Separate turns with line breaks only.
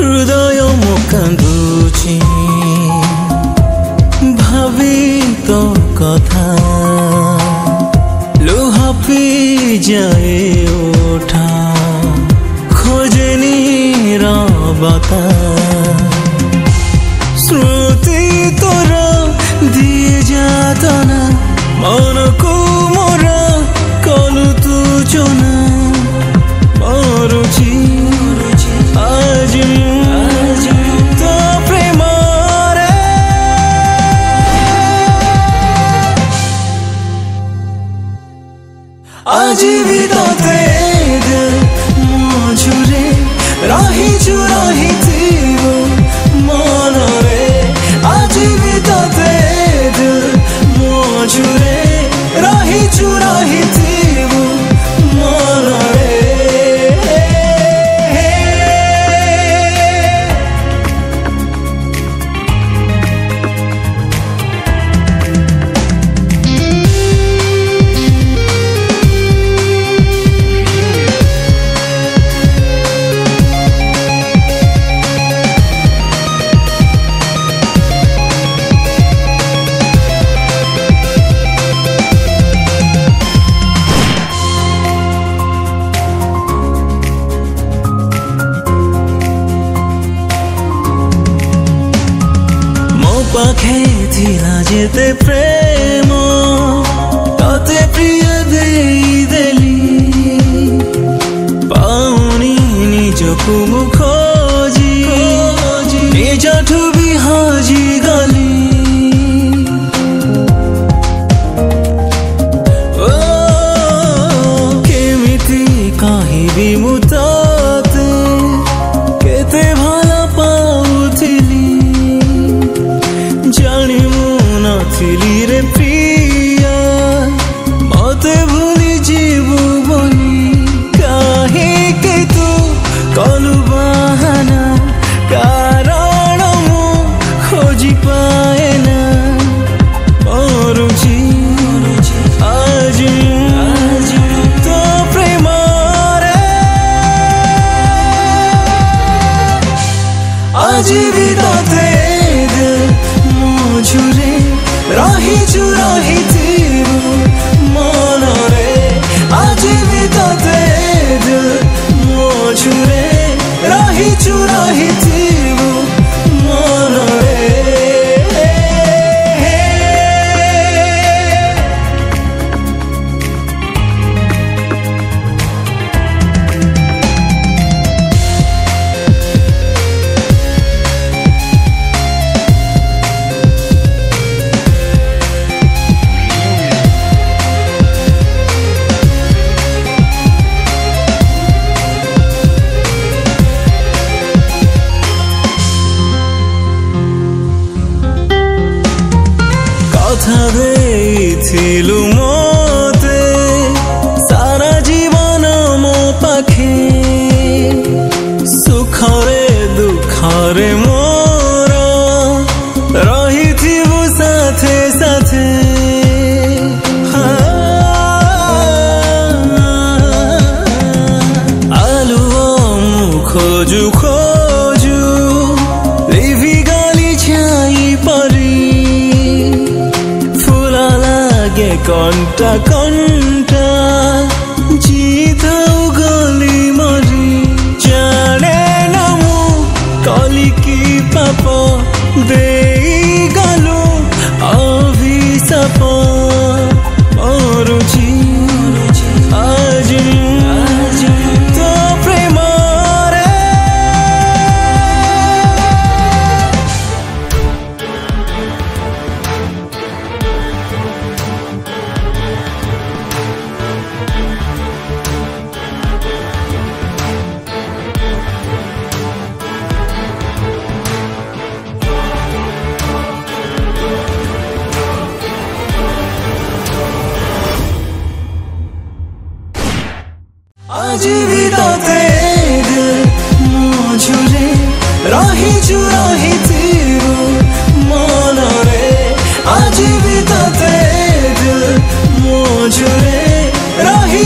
हृदय मो कांदुची भावी तो कथा लुह पी जाए ओठा खोजनी रबता श्रुति तोर दिए जातना मन को मोर कलु तू चोना मरुची आज तो प्रेम आज भी तो तेरे मझुरे रही मन रे आज भी तो तेरे मझुरे रही मन रे पाखे थिला जेते प्रेम तते प्रिय देली पाउनी निजकु मु खोजी निजठु भी हजी गली ओ केमिति कहिबी मु तते केते भला पाउथिली जानी मु नथिली रे प्रिया मते भूली जीवु बोली काहे तू कलु बहाना कारण मु खोजी पाए ना मरुची आज तो प्रेम आज भी तो तेरे मझुरे रही मन रे आज भी तो तेरे मझुरे रही मन रे कथा देइथिलु मोते सारा जीवन मो पाखे सुखरे दुखरे मोर रहिथिबु साथे साथे आलुओ मु खोजु लिभि गाली छाई परी कंटा कंटा जीताऊ गली मरी जाने नमु कली की पाप दे गलु अभिशाप मरुची आज तो प्रेम आज भी तो तेरे मझुरे रही मन रे आज भी तो तेरे मझुरे रही